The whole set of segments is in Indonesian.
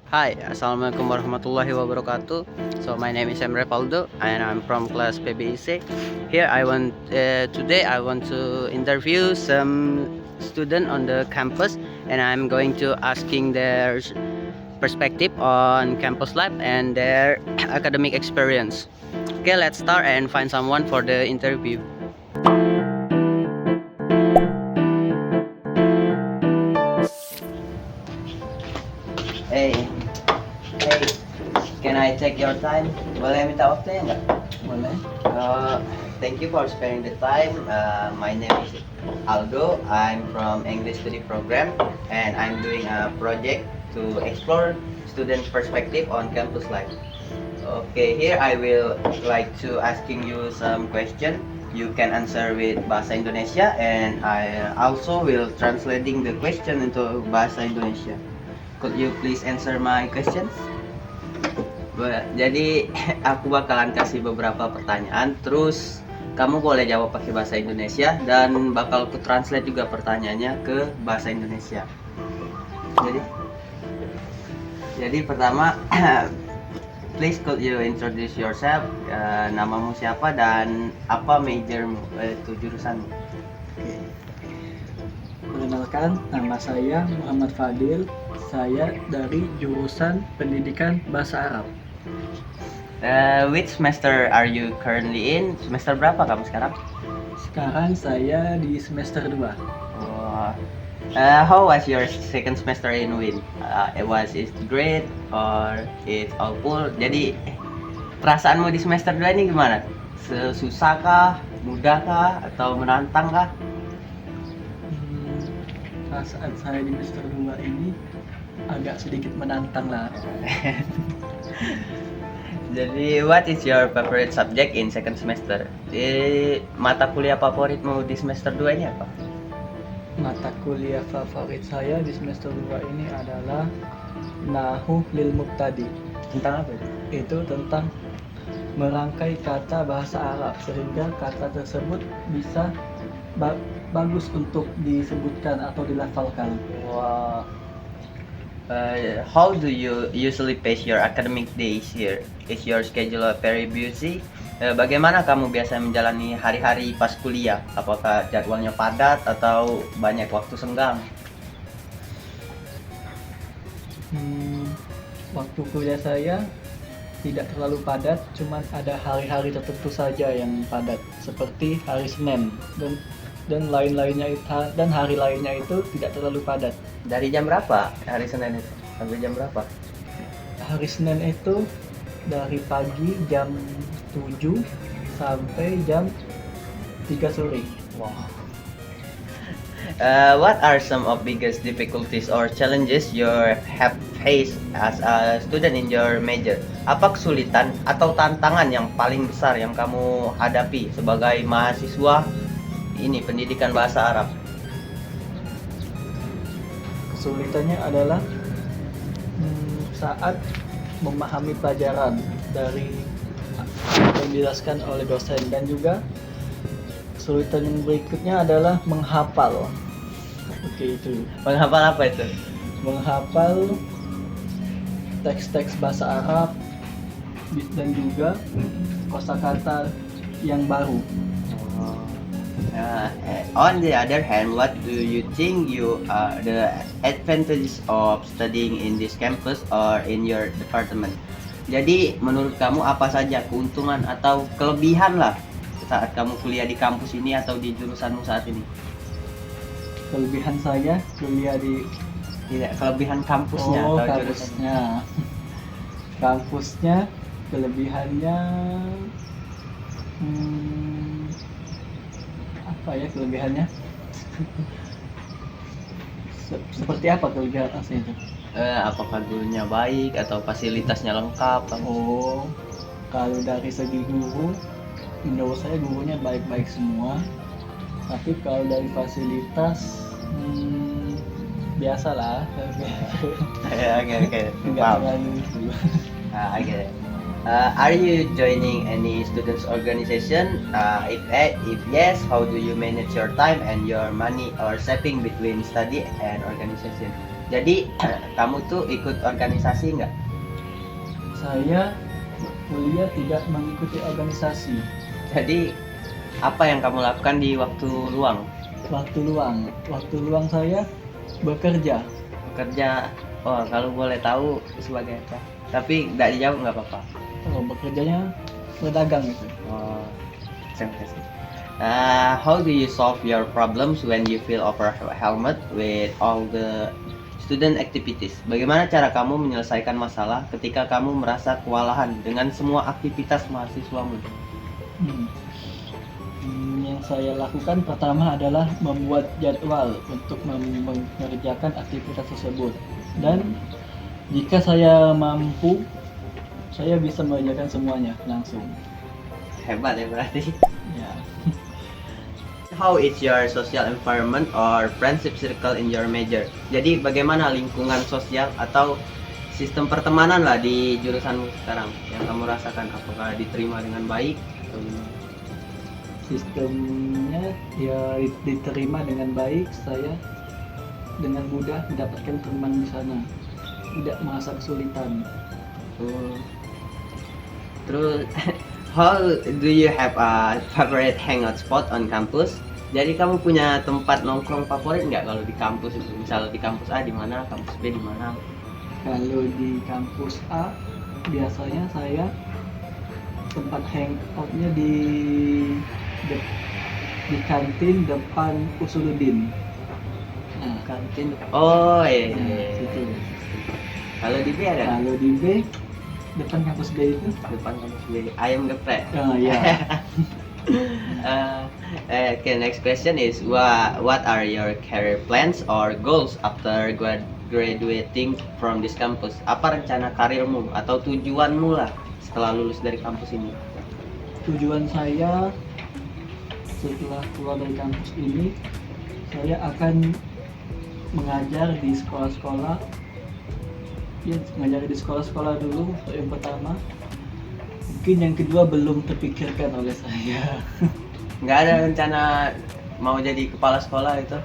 Hi, Assalamualaikum warahmatullahi wabarakatuh. So my name is Emre Paldo and I'm from class PBIC. Here today I want to interview some student on the campus and I'm going to asking their perspective on campus life and their academic experience. Okay, let's start and find someone for the interview. Hey, hey, can I take your time? Boleh minta waktunya nggak? Boleh. Thank you for spending the time. My name is Aldo. I'm from English Study Program, and I'm doing a project to explore student perspective on campus life. Okay, here I will like to asking you some question. You can answer with bahasa Indonesia, and I also will translating the question into bahasa Indonesia. Could you please answer my questions? Jadi aku bakalan kasih beberapa pertanyaan, terus kamu boleh jawab pakai bahasa Indonesia dan bakal ku translate juga pertanyaannya ke bahasa Indonesia. Jadi, pertama, please could you introduce yourself? Namamu siapa dan apa majormu, itu jurusanmu? Oke. Perkenalkan, nama saya Muhammad Fadil. Saya dari jurusan Pendidikan Bahasa Arab. Which semester are you currently in? Semester berapa kamu sekarang? Sekarang saya di semester 2. Oh, how was your second semester in WIN? It great or it's awful? Jadi perasaanmu di semester 2 ini gimana? Susah kah? Mudah kah? Atau menantang kah? Perasaan saya di semester 2 ini agak sedikit menantang lah. Jadi what is your favorite subject in second semester? Mata kuliah favoritmu di semester 2 ini apa? Mata kuliah favorit saya di semester 2 ini adalah Nahwu lil Mubtadi. Tentang apa itu? Itu tentang merangkai kata bahasa Arab sehingga kata tersebut bisa bagus untuk disebutkan atau dilafalkan. Wow. How do you usually pace your academic days here? Is your schedule very busy? Bagaimana kamu biasa menjalani hari-hari pas kuliah? Apakah jadwalnya padat atau banyak waktu senggang? Waktu kuliah saya tidak terlalu padat, cuman ada hari-hari tertentu saja yang padat, seperti hari Senin dan lain-lainnya itu, dan hari lainnya itu tidak terlalu padat. Dari jam berapa hari Senin itu? Sampai jam berapa? Hari Senin itu dari pagi jam 7 sampai jam 3 sore. Wow. What are some of biggest difficulties or challenges you have faced as a student in your major? Apa kesulitan atau tantangan yang paling besar yang kamu hadapi sebagai mahasiswa ini pendidikan bahasa Arab? Kesulitannya adalah saat memahami pelajaran dari yang dijelaskan oleh dosen, dan juga kesulitan yang berikutnya adalah menghafal. Oke, itu Menghafal apa itu? menghafal teks-teks bahasa Arab dan juga kosakata yang baru. On the other hand, what do you think the advantages of studying in this campus or in your department? Jadi menurut kamu apa saja keuntungan atau kelebihan lah saat kamu kuliah di kampus ini atau di jurusanmu saat ini? Kelebihan saya kuliah di Kelebihan kampusnya atau jurusan? kampusnya. Kampusnya kelebihannya apa ya kelebihannya? Seperti apa kelebihan asli itu? Apakah gurunya baik atau fasilitasnya lengkap? Oh, kalau dari segi guru, menurut saya gurunya baik-baik semua. Tapi kalau dari fasilitas, biasalah. Okay. Nggak Wow. terlalu itu. I get it. Are you joining any students organization? If yes, how do you manage your time and your money or saving between study and organization? Jadi kamu tuh ikut organisasi nggak? Saya kuliah tidak mengikuti organisasi. Jadi apa yang kamu lakukan di waktu luang? Waktu luang saya bekerja. Bekerja. Oh, kalau boleh tahu sebagai apa? Tapi nggak dijawab nggak apa-apa. Oh, bekerjanya berdagang itu. Oh, terima kasih. How do you solve your problems when you feel overwhelmed with all the student activities? Bagaimana cara kamu menyelesaikan masalah ketika kamu merasa kewalahan dengan semua aktivitas mahasiswamu? Yang saya lakukan pertama adalah membuat jadwal untuk mengerjakan aktivitas tersebut, dan jika saya mampu, saya bisa mengerjakan semuanya langsung. Hebat ya berarti. Ya. How is your social environment or friendship circle in your major? Jadi bagaimana lingkungan sosial atau sistem pertemanan lah di jurusanmu sekarang yang kamu rasakan? Apakah diterima dengan baik? Atau gimana? Sistemnya ya diterima dengan baik. Saya dengan mudah mendapatkan teman di sana, tidak merasa kesulitan. Terus how do you have a favorite hangout spot on campus? Jadi kamu punya tempat nongkrong favorit nggak kalau di kampus itu? Misal di kampus A di mana, kampus B di mana? Kalau di kampus A, biasanya saya tempat hangoutnya di kantin depan Usuluddin. Nah, Kantin. Oh iya. nah, situ. Kalau di B ada? Kalau di B, depan kampus B itu. Depan kampus B. Ayam geprek. Oh iya. Okay, next question is what are your career plans or goals after graduating from this campus? Apa rencana karirmu atau tujuanmu lah setelah lulus dari kampus ini? Tujuan saya setelah keluar dari kampus ini, saya akan mengajar di sekolah-sekolah. Ya, mengajar di sekolah-sekolah dulu untuk yang pertama. Mungkin yang kedua belum terpikirkan oleh saya. Nggak ada rencana mau jadi kepala sekolah itu?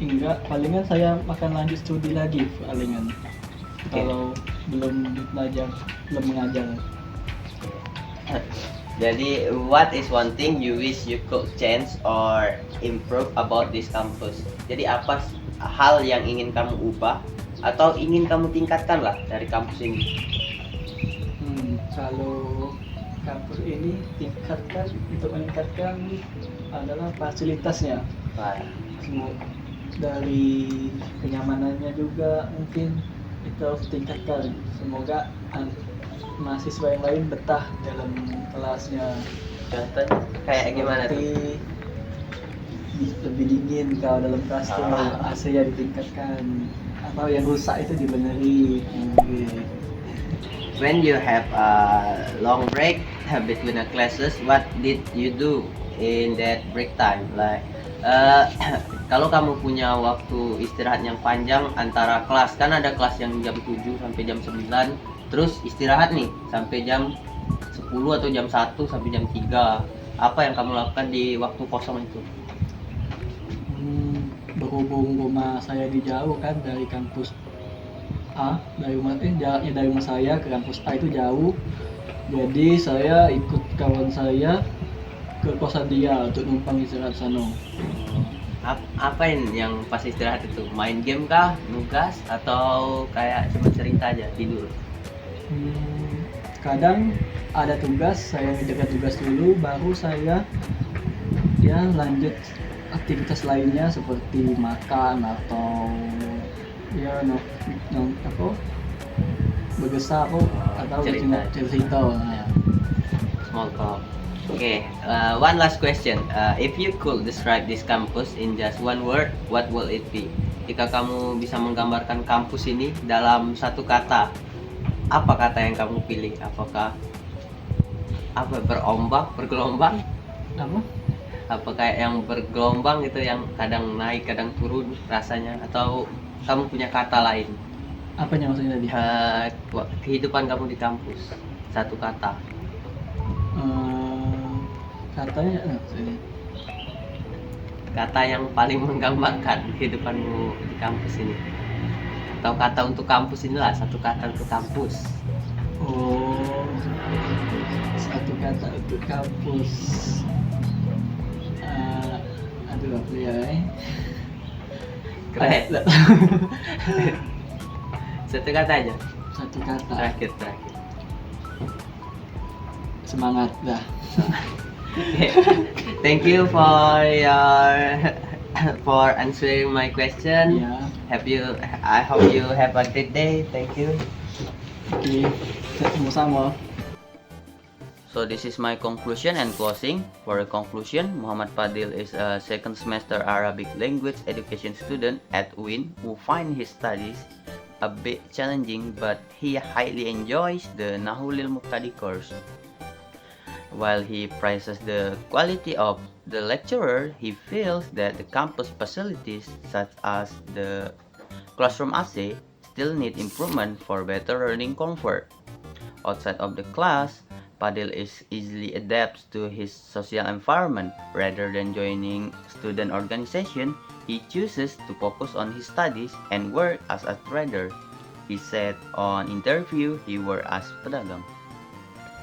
Enggak, palingan saya akan lanjut studi lagi palingan. Kalau belum mengajar. Jadi, what is one thing you wish you could change or improve about this campus? Jadi apa hal yang ingin kamu ubah atau ingin kamu tingkatkan lah dari kampus ini? Kalau kampus ini untuk meningkatkan adalah fasilitasnya. Semua dari kenyamanannya juga mungkin itu harus ditingkatkan. Semoga mahasiswa yang lain betah dalam kelasnya. Contohnya kayak gimana tuh? Seperti lebih dingin kalau dalam kelas tuh AC-nya ditingkatkan, atau yang rusak itu dibenerin. When you have a long break between the classes, what did you do in that break time? Like, kalau kamu punya waktu istirahat yang panjang antara kelas, kan ada kelas yang jam 7 sampai jam 9, terus istirahat nih sampai jam 10 atau jam 1 sampai jam 3. Apa yang kamu lakukan di waktu kosong itu? Berhubung rumah saya di jauh kan dari kampus A, jaraknya dari rumah saya ke kampus A itu jauh. Jadi saya ikut kawan saya ke kosan dia untuk numpang istirahat sana. Apain yang pas istirahat itu? Main game kah? Nugas? Atau kayak cuma cerita aja tidur? Kadang ada tugas, saya ngerjakan tugas dulu, baru saya ya lanjut aktivitas lainnya seperti makan atau ya bergesah atau cerita. Small talk. Okay, one last question. If you could describe this campus in just one word, what will it be? Jika kamu bisa menggambarkan kampus ini dalam satu kata, apa kata yang kamu pilih? Apakah bergelombang? Apa kayak yang bergelombang gitu, yang kadang naik kadang turun rasanya, atau kamu punya kata lain? Apanya maksudnya tadi? Kehidupan kamu di kampus, satu kata. Katanya kata yang paling menggambarkan kehidupanmu di kampus ini, atau kata untuk kampus inilah, satu kata untuk kampus. Oh, satu kata untuk kampus. Aduh, apa ya? Keren. Nggak tahu. Satu kata aja. Satu kata. Terakhir. Semangat dah. Thank you for for answering my question. Ya, I hope you have a great day. Thank you. oke. Sama-sama. So this is my conclusion and closing. For a conclusion, Muhammad Fadil is a second semester Arabic language education student at UIN who find his studies a bit challenging, but he highly enjoys the Nahulil Muqtadi course. While he praises the quality of the lecturer, he feels that the campus facilities such as the classroom AC still need improvement for better learning comfort. Outside of the class, Fadil is easily adapts to his social environment. Rather than joining student organization, he chooses to focus on his studies and work as a trader. He said on interview he worked as pedagang,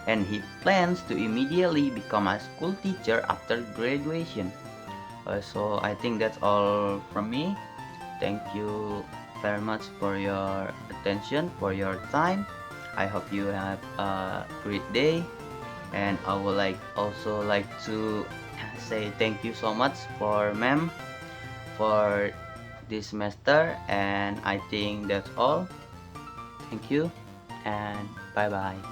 and he plans to immediately become a school teacher after graduation. So I think that's all from me. Thank you very much for your attention, for your time. I hope you have a great day, and I would also like to say thank you so much for ma'am for this semester, and I think that's all. Thank you and bye bye.